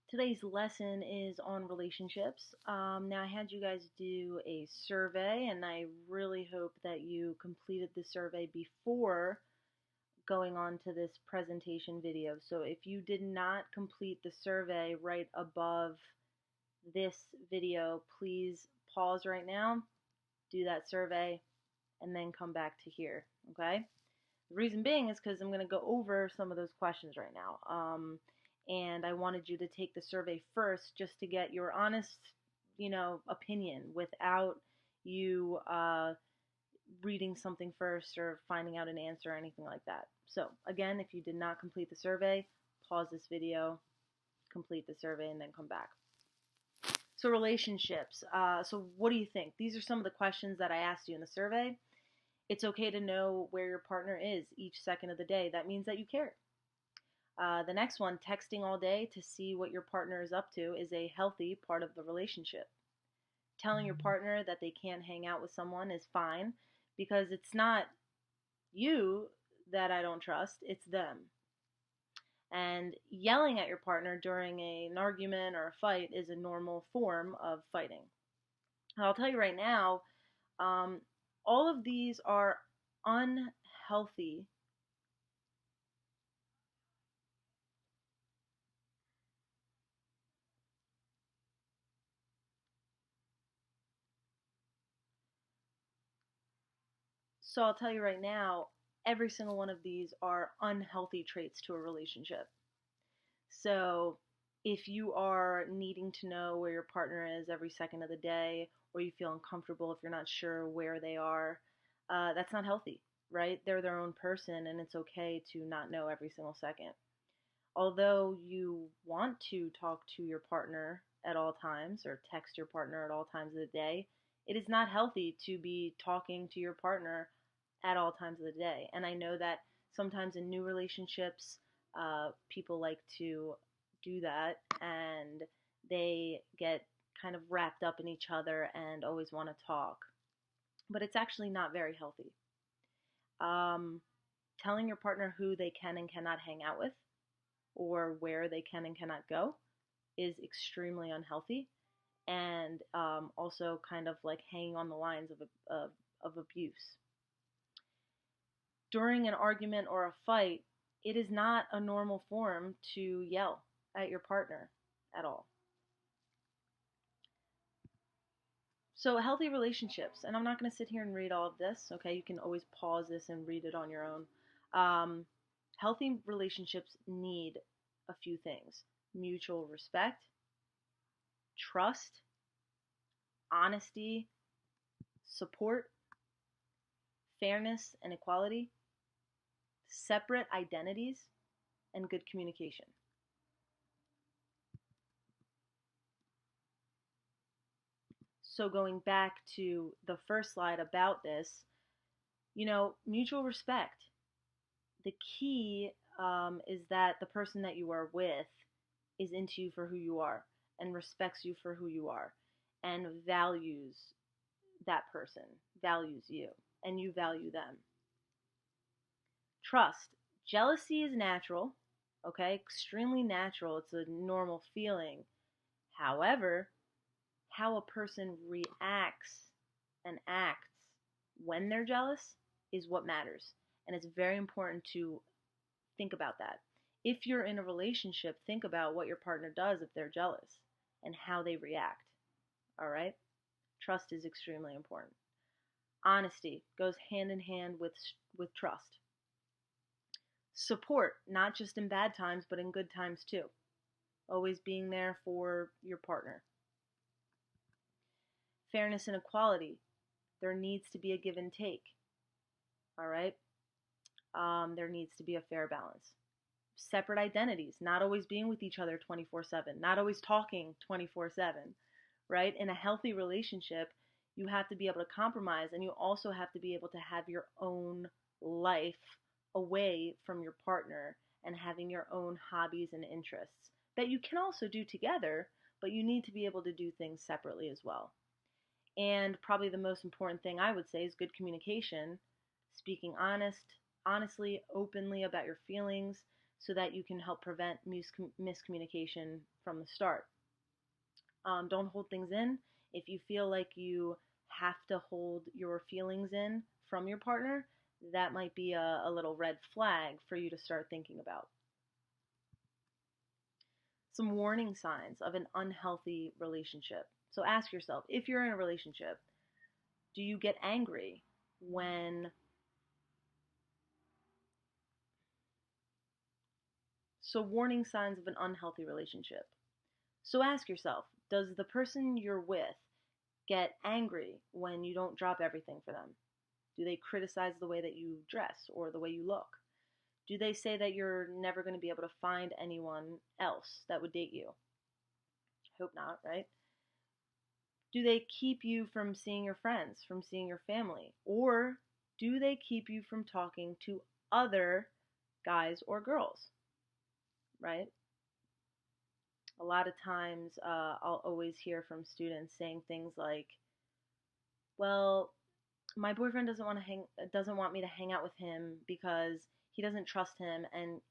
Today's lesson is on relationships. Now, I had you guys do a survey, and I really hope that you completed the survey before going on to this presentation video. So, if you did not complete the survey right above this video, please pause right now, do that survey, and then come back to here, okay? The reason being is because I'm going to go over some of those questions right now. And I wanted you to take the survey first just to get your honest, opinion without you reading something first or finding out an answer or anything like that. So again, if you did not complete the survey, pause this video, complete the survey, and then come back. So relationships. So what do you think? These are some of the questions that I asked you in the survey. It's okay to know where your partner is each second of the day. That means that you care. The next one, texting all day to see what your partner is up to, is a healthy part of the relationship. Telling your partner that they can't hang out with someone is fine because it's not you that I don't trust, it's them. And yelling at your partner during an argument or a fight is a normal form of fighting. I'll tell you right now, all of these are unhealthy. So I'll tell you right now, every single one of these are unhealthy traits to a relationship. So if you are needing to know where your partner is every second of the day, or you feel uncomfortable if you're not sure where they are, that's not healthy, right? They're their own person, and it's okay to not know every single second. Although you want to talk to your partner at all times or text your partner at all times of the day, it is not healthy to be talking to your partner at all times of the day. And I know that sometimes in new relationships, people like to do that and they get kind of wrapped up in each other and always want to talk. But it's actually not very healthy. Um, Telling your partner who they can and cannot hang out with or where they can and cannot go is extremely unhealthy and also kind of like hanging on the lines of abuse. During an argument or a fight, it is not a normal form to yell at your partner at all. So, healthy relationships, and I'm not going to sit here and read all of this, okay? You can always pause this and read it on your own. Healthy relationships need a few things: mutual respect, trust, honesty, support, fairness and equality, separate identities, and good communication. So going back to the first slide about this, mutual respect. The key is that the person that you are with is into you for who you are and respects you for who you are and values that person, values you, and you value them. Trust. Jealousy is natural, okay? Extremely natural. It's a normal feeling. However, how a person reacts and acts when they're jealous is what matters. And it's very important to think about that. If you're in a relationship, think about what your partner does if they're jealous and how they react. All right? Trust is extremely important. Honesty goes hand in hand with trust. Support, not just in bad times, but in good times too. Always being there for your partner. Fairness and equality. There needs to be a give and take. All right? There needs to be a fair balance. Separate identities, not always being with each other 24/7, not always talking 24/7, right? In a healthy relationship, you have to be able to compromise and you also have to be able to have your own life away from your partner and having your own hobbies and interests that you can also do together, but you need to be able to do things separately as well. And probably the most important thing I would say is good communication, speaking honestly, openly about your feelings, so that you can help prevent miscommunication from the start. Don't hold things in. If you feel like you have to hold your feelings in from your partner, that might be a little red flag for you to start thinking about. Some warning signs of an unhealthy relationship. So ask yourself, if you're in a relationship, do you get angry when warning signs of an unhealthy relationship. So ask yourself, does the person you're with get angry when you don't drop everything for them? Do they criticize the way that you dress or the way you look? Do they say that you're never going to be able to find anyone else that would date you? Hope not, right? Do they keep you from seeing your friends, from seeing your family? Or do they keep you from talking to other guys or girls, right? A lot of times I'll always hear from students saying things like, well, my boyfriend doesn't want me to hang out with him because he doesn't trust him and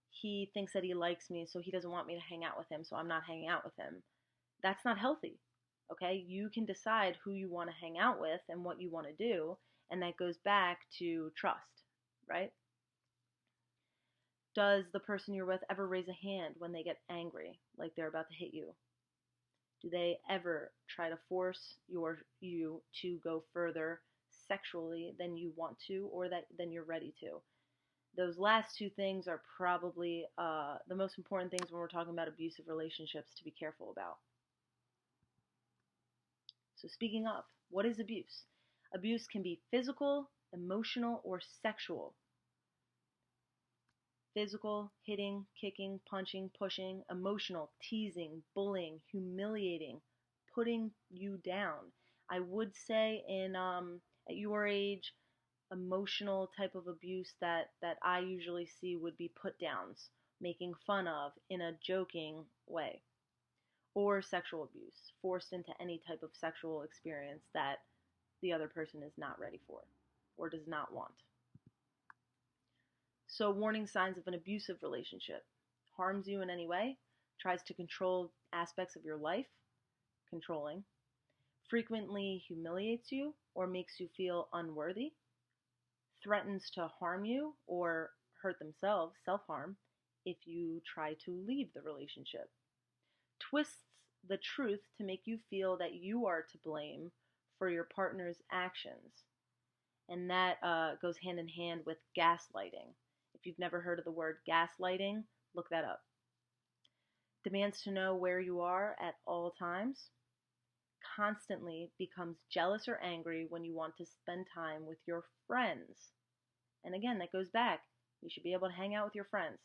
he thinks that he likes me, so he doesn't want me to hang out with him, so I'm not hanging out with him. That's not healthy. Okay? You can decide who you want to hang out with and what you want to do, and that goes back to trust, right? Does the person you're with ever raise a hand when they get angry, like they're about to hit you? Do they ever try to force you to go further sexually than you want to or than you're ready to? Those last two things are probably the most important things when we're talking about abusive relationships to be careful about. So speaking of, what is abuse? Abuse can be physical, emotional, or sexual. Physical, hitting, kicking, punching, pushing. Emotional, teasing, bullying, humiliating, putting you down. I would say at your age, emotional type of abuse that I usually see would be put downs, making fun of in a joking way, or sexual abuse, forced into any type of sexual experience that the other person is not ready for or does not want. So, warning signs of an abusive relationship: harms you in any way, tries to control aspects of your life, controlling, frequently humiliates you or makes you feel unworthy, threatens to harm you or hurt themselves, self-harm, if you try to leave the relationship, twists the truth to make you feel that you are to blame for your partner's actions. And that goes hand in hand with gaslighting. If you've never heard of the word gaslighting, look that up. Demands to know where you are at all times. Constantly becomes jealous or angry when you want to spend time with your friends. And again, that goes back. You should be able to hang out with your friends.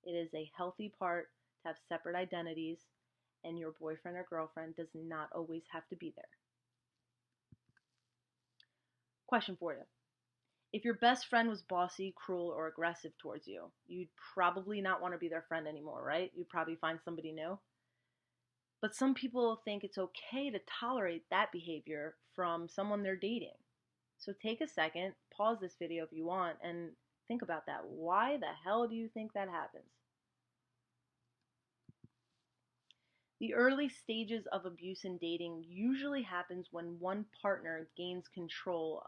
It is a healthy part to have separate identities, and your boyfriend or girlfriend does not always have to be there. Question for you. If your best friend was bossy, cruel, or aggressive towards you, you'd probably not want to be their friend anymore, right? You'd probably find somebody new. But some people think it's okay to tolerate that behavior from someone they're dating. So take a second, pause this video if you want, and think about that. Why the hell do you think that happens? The early stages of abuse in dating usually happens when one partner gains control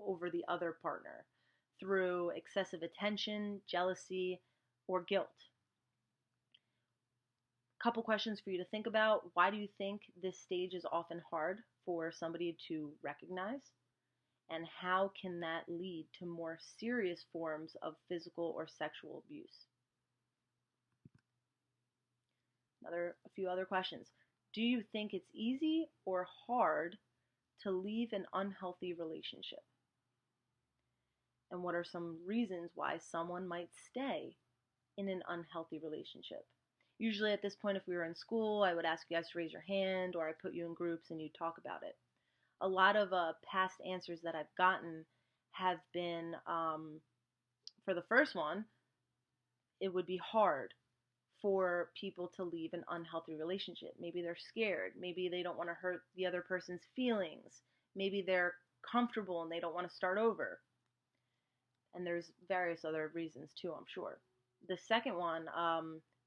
over the other partner through excessive attention, jealousy, or guilt. Couple questions for you to think about. Why do you think this stage is often hard for somebody to recognize? And how can that lead to more serious forms of physical or sexual abuse? A few other questions. Do you think it's easy or hard to leave an unhealthy relationship? And what are some reasons why someone might stay in an unhealthy relationship? Usually at this point, if we were in school, I would ask you guys to raise your hand, or I put you in groups and you talk about it. A lot of past answers that I've gotten have been, for the first one, it would be hard for people to leave an unhealthy relationship. Maybe they're scared. Maybe they don't want to hurt the other person's feelings. Maybe they're comfortable and they don't want to start over. And there's various other reasons too, I'm sure. The second one,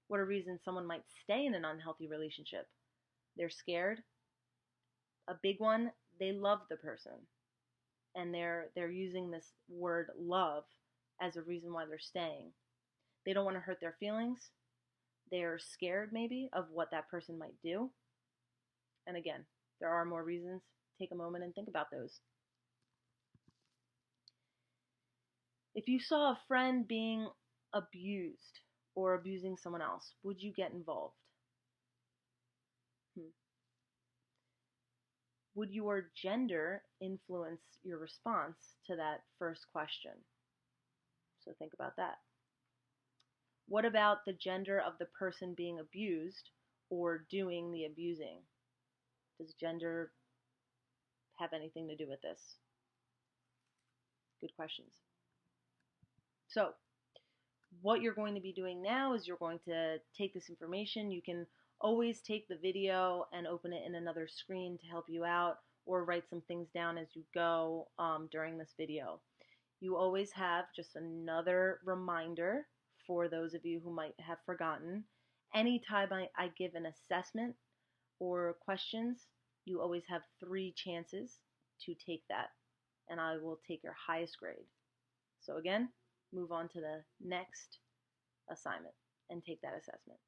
what are reasons someone might stay in an unhealthy relationship? They're scared. A big one, they love the person, and they're using this word love as a reason why they're staying. They don't want to hurt their feelings. They're scared maybe of what that person might do. And again, there are more reasons. Take a moment and think about those. If you saw a friend being abused or abusing someone else, would you get involved? Hmm. Would your gender influence your response to that first question? So think about that. What about the gender of the person being abused or doing the abusing? Does gender have anything to do with this? Good questions. So, what you're going to be doing now is you're going to take this information. You can always take the video and open it in another screen to help you out, or write some things down as you go during this video. You always have just another reminder for those of you who might have forgotten. Anytime I give an assessment or questions, you always have 3 chances to take that, and I will take your highest grade. So again, move on to the next assignment and take that assessment.